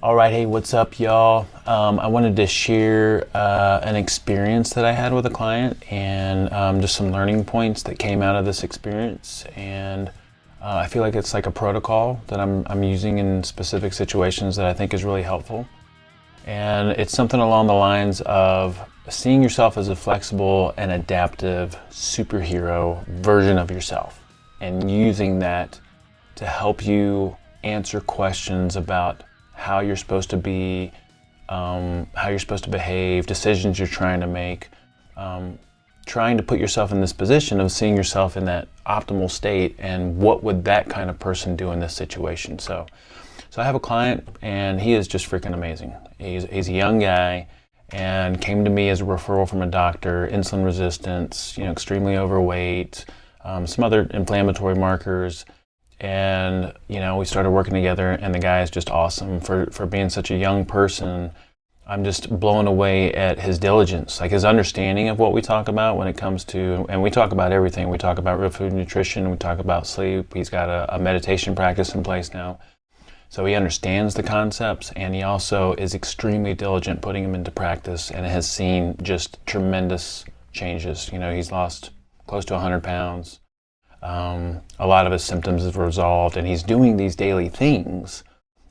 All right, hey, what's up, y'all? I wanted to share an experience that I had with a client and just some learning points that came out of this experience. And I feel like it's like a protocol that I'm using in specific situations that I think is really helpful. And it's something along the lines of seeing yourself as a flexible and adaptive superhero version of yourself and using that to help you answer questions about how you're supposed to be, how you're supposed to behave, decisions you're trying to make, trying to put yourself in this position of seeing yourself in that optimal state and what would that kind of person do in this situation. So I have a client and he is just freaking amazing. He's a young guy and came to me as a referral from a doctor, insulin resistance, extremely overweight, some other inflammatory markers. And we started working together and the guy is just awesome for being such a young person. I'm just blown away at his diligence, like his understanding of what we talk about when it comes to, and we talk about everything. We talk about real food and nutrition, we talk about sleep. He's got a meditation practice in place now. So he understands the concepts and he also is extremely diligent putting them into practice and has seen just tremendous changes. He's lost close to 100 pounds. A lot of his symptoms have resolved and he's doing these daily things.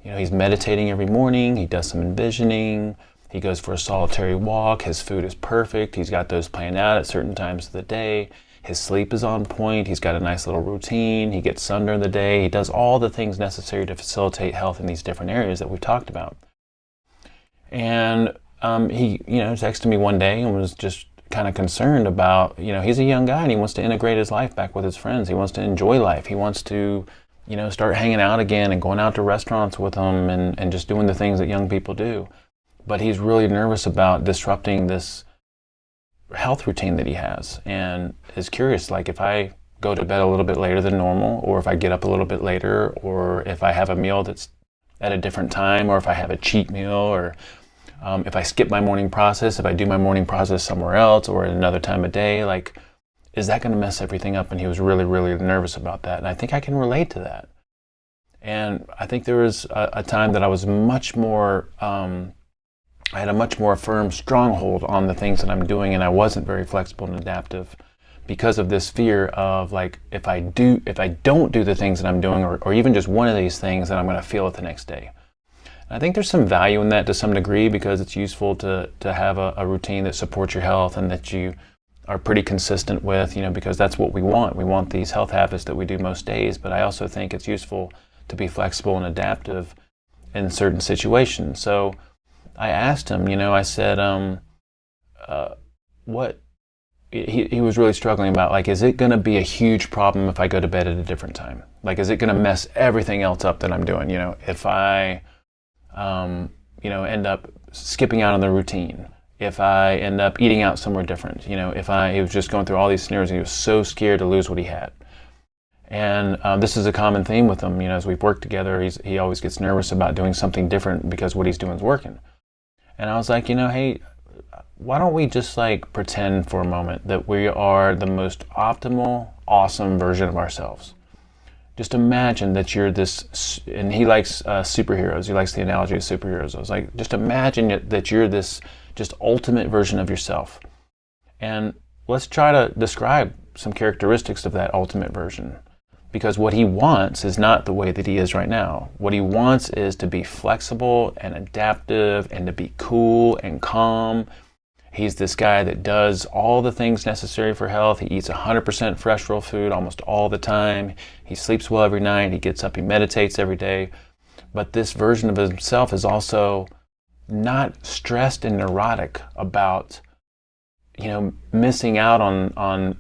He's meditating every morning, he does some envisioning, he goes for a solitary walk, his food is perfect, he's got those planned out at certain times of the day, his sleep is on point, he's got a nice little routine, he gets sun during the day, he does all the things necessary to facilitate health in these different areas that we've talked about. And he texted me one day and was just kind of concerned about, he's a young guy and he wants to integrate his life back with his friends. He wants to enjoy life. He wants to, start hanging out again and going out to restaurants with them and just doing the things that young people do. But he's really nervous about disrupting this health routine that he has and is curious, like if I go to bed a little bit later than normal, or if I get up a little bit later, or if I have a meal that's at a different time, or if I have a cheat meal, or if I skip my morning process, if I do my morning process somewhere else or at another time of day, like, is that going to mess everything up? And he was really, really nervous about that. And I think I can relate to that. And I think there was a time that I was much more, I had a much more firm stronghold on the things that I'm doing, and I wasn't very flexible and adaptive because of this fear of, like, if I don't do the things that I'm doing, or even just one of these things, then I'm going to feel it the next day. I think there's some value in that to some degree because it's useful to have a routine that supports your health and that you are pretty consistent with, because that's what we want. We want these health habits that we do most days, but I also think it's useful to be flexible and adaptive in certain situations. So I asked him, I said, what he was really struggling about, like, is it going to be a huge problem if I go to bed at a different time? Like, is it going to mess everything else up that I'm doing? If I end up skipping out on the routine, if I end up eating out somewhere different, he was just going through all these scenarios. He was so scared to lose what he had. And this is a common theme with him, as we've worked together, he always gets nervous about doing something different because what he's doing is working. And I was like, hey, why don't we just pretend for a moment that we are the most optimal, awesome version of ourselves. Just imagine that you're this, and he likes superheroes. He likes the analogy of superheroes. I was like, just imagine that you're this just ultimate version of yourself. And let's try to describe some characteristics of that ultimate version. Because what he wants is not the way that he is right now. What he wants is to be flexible and adaptive and to be cool and calm. He's this guy that does all the things necessary for health. He eats 100% fresh real food almost all the time. He sleeps well every night. He gets up, he meditates every day. But this version of himself is also not stressed and neurotic about, missing out on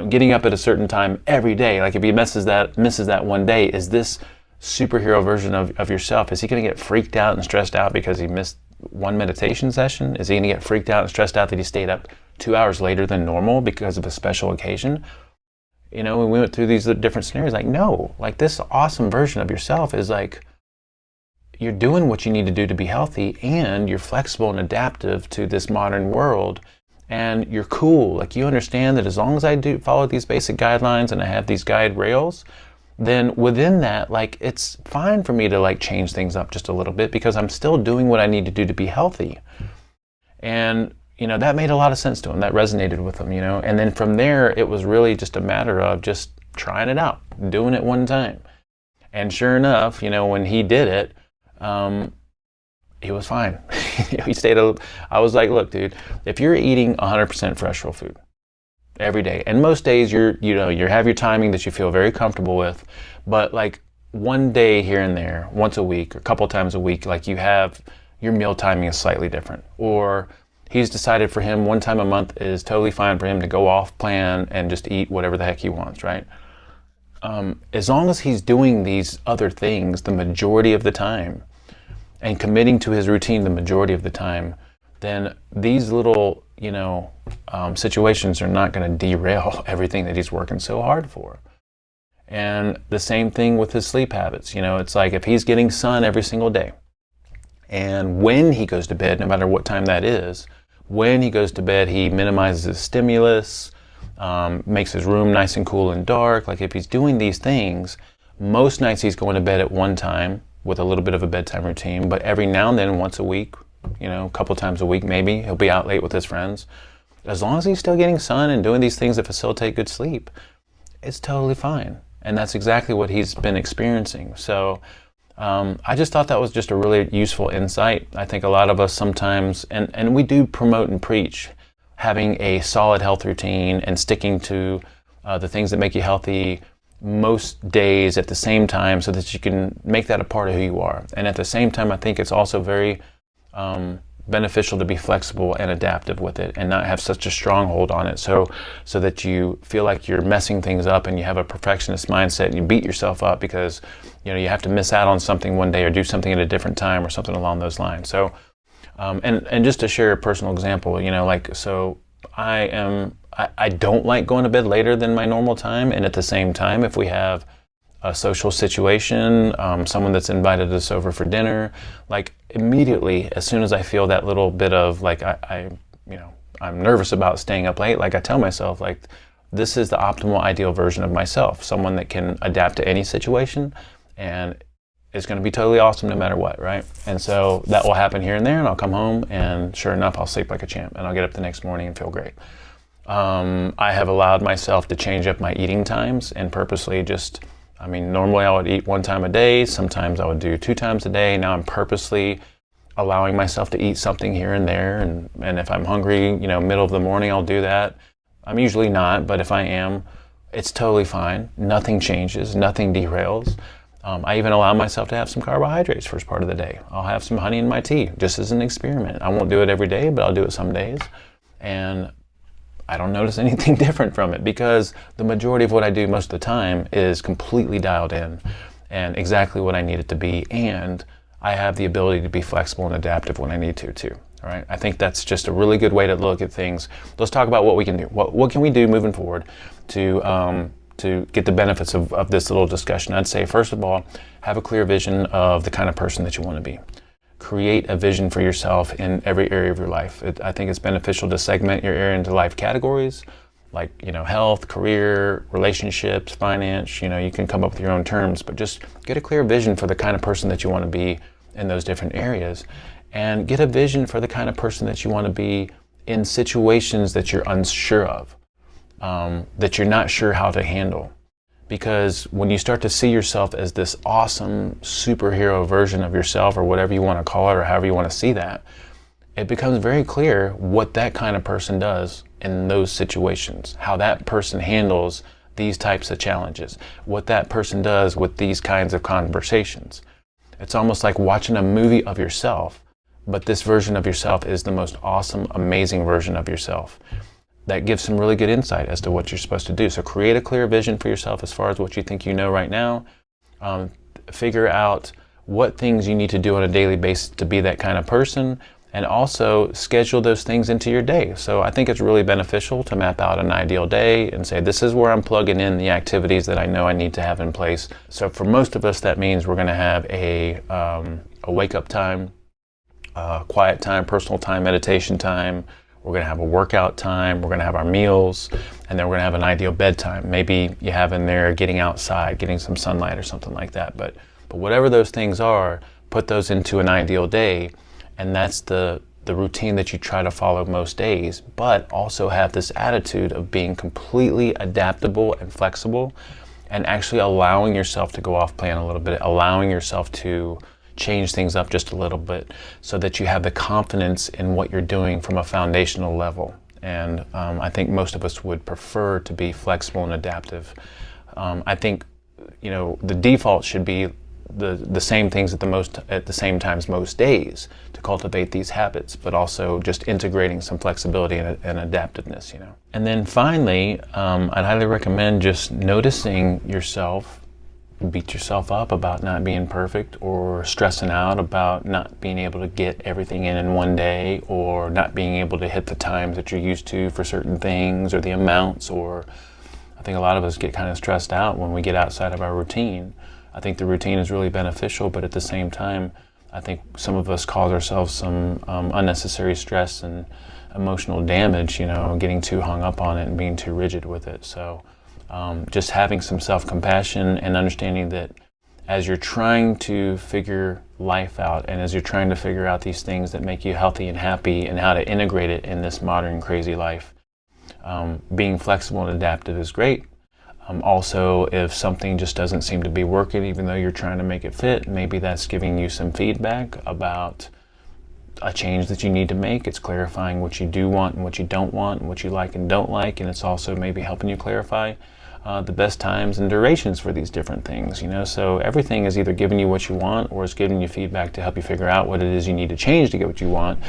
getting up at a certain time every day. Like if he misses that one day, is this superhero version of yourself, is he going to get freaked out and stressed out because he missed one meditation session? Is he going to get freaked out and stressed out that he stayed up 2 hours later than normal because of a special occasion? When we went through these different scenarios, no, this awesome version of yourself is you're doing what you need to do to be healthy, and you're flexible and adaptive to this modern world, and you're cool. You understand that as long as I do follow these basic guidelines and I have these guide rails, then within that, like, it's fine for me to like change things up just a little bit because I'm still doing what I need to do to be healthy. And, that made a lot of sense to him. That resonated with him, And then from there, it was really just a matter of just trying it out, doing it one time. And sure enough, when he did it, he was fine. He stayed. I was like, look, dude, if you're eating 100% fresh real food every day, and most days you have your timing that you feel very comfortable with, but like one day here and there, once a week or a couple times a week, like you have your meal timing is slightly different, or he's decided for him 1 time a month is totally fine for him to go off plan and just eat whatever the heck he wants, right? As long as he's doing these other things the majority of the time and committing to his routine the majority of the time, then these little, situations are not going to derail everything that he's working so hard for. And the same thing with his sleep habits. It's like if he's getting sun every single day, and when he goes to bed, no matter what time that is, when he goes to bed, he minimizes his stimulus, makes his room nice and cool and dark. Like if he's doing these things, most nights he's going to bed at one time with a little bit of a bedtime routine, but every now and then, once a week, a couple times a week maybe, he'll be out late with his friends. As long as he's still getting sun and doing these things that facilitate good sleep, it's totally fine. And that's exactly what he's been experiencing. So I just thought that was just a really useful insight. I think a lot of us sometimes, and we do promote and preach having a solid health routine and sticking to the things that make you healthy most days at the same time so that you can make that a part of who you are. And at the same time, I think it's also very beneficial to be flexible and adaptive with it and not have such a stronghold on it so that you feel like you're messing things up and you have a perfectionist mindset and you beat yourself up because you have to miss out on something one day or do something at a different time or something along those lines. So and just to share a personal example, so I don't like going to bed later than my normal time, and at the same time, if we have a social situation, someone that's invited us over for dinner, like immediately, as soon as I feel that little bit of like I'm nervous about staying up late, like I tell myself, like this is the optimal ideal version of myself, someone that can adapt to any situation and it's going to be totally awesome no matter what, right? And so that will happen here and there, and I'll come home and sure enough, I'll sleep like a champ and I'll get up the next morning and feel great. I have allowed myself to change up my eating times and purposely normally I would eat 1 time a day. Sometimes I would do 2 times a day. Now I'm purposely allowing myself to eat something here and there. And if I'm hungry, middle of the morning, I'll do that. I'm usually not, but if I am, it's totally fine. Nothing changes, nothing derails. I even allow myself to have some carbohydrates first part of the day. I'll have some honey in my tea just as an experiment. I won't do it every day, but I'll do it some days. And I don't notice anything different from it because the majority of what I do most of the time is completely dialed in and exactly what I need it to be. And I have the ability to be flexible and adaptive when I need to too. All right. I think that's just a really good way to look at things. Let's talk about what we can do. What can we do moving forward to get the benefits of this little discussion? I'd say, first of all, have a clear vision of the kind of person that you want to be. Create a vision for yourself in every area of your life. I think it's beneficial to segment your area into life categories like, health, career, relationships, finance. You can come up with your own terms, but just get a clear vision for the kind of person that you want to be in those different areas, and get a vision for the kind of person that you want to be in situations that you're unsure of, that you're not sure how to handle. Because when you start to see yourself as this awesome superhero version of yourself, or whatever you want to call it, or however you want to see that, it becomes very clear what that kind of person does in those situations, how that person handles these types of challenges, what that person does with these kinds of conversations. It's almost like watching a movie of yourself, but this version of yourself is the most awesome, amazing version of yourself. That gives some really good insight as to what you're supposed to do. So create a clear vision for yourself as far as what you think you know right now. Figure out what things you need to do on a daily basis to be that kind of person, and also schedule those things into your day. So I think it's really beneficial to map out an ideal day and say, this is where I'm plugging in the activities that I know I need to have in place. So for most of us, that means we're going to have a wake-up time, quiet time, personal time, meditation time. we're going to have a workout time, we're going to have our meals, and then we're going to have an ideal bedtime. Maybe you have in there getting outside, getting some sunlight or something like that. But whatever those things are, put those into an ideal day, and that's the routine that you try to follow most days, but also have this attitude of being completely adaptable and flexible, and actually allowing yourself to go off plan a little bit, allowing yourself to change things up just a little bit, so that you have the confidence in what you're doing from a foundational level. And I think most of us would prefer to be flexible and adaptive. I think, you know, the default should be the same things at the same times most days to cultivate these habits, but also just integrating some flexibility and adaptiveness, you know. And then finally, I'd highly recommend just noticing yourself. Beat yourself up about not being perfect, or stressing out about not being able to get everything in one day, or not being able to hit the times that you're used to for certain things, or the amounts. Or I think a lot of us get kind of stressed out when we get outside of our routine. I think the routine is really beneficial, but at the same time, I think some of us cause ourselves some unnecessary stress and emotional damage, you know, getting too hung up on it and being too rigid with it. So just having some self-compassion and understanding that as you're trying to figure life out, and as you're trying to figure out these things that make you healthy and happy and how to integrate it in this modern crazy life, being flexible and adaptive is great. Also, if something just doesn't seem to be working, even though you're trying to make it fit, maybe that's giving you some feedback about a change that you need to make. It's clarifying what you do want and what you don't want, and what you like and don't like, and it's also maybe helping you clarify the best times and durations for these different things, you know. So everything is either giving you what you want, or it's giving you feedback to help you figure out what it is you need to change to get what you want.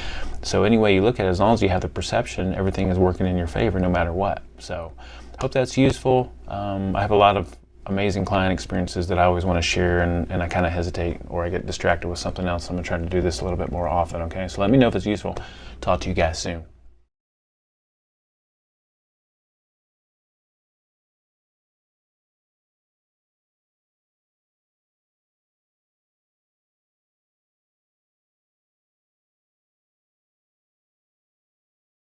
So any way you look at it, as long as you have the perception, everything is working in your favor no matter what. So hope that's useful. I have a lot of amazing client experiences that I always want to share, and I kind of hesitate, or I get distracted with something else. I'm going to try to do this a little bit more often, okay? So let me know if it's useful. Talk to you guys soon.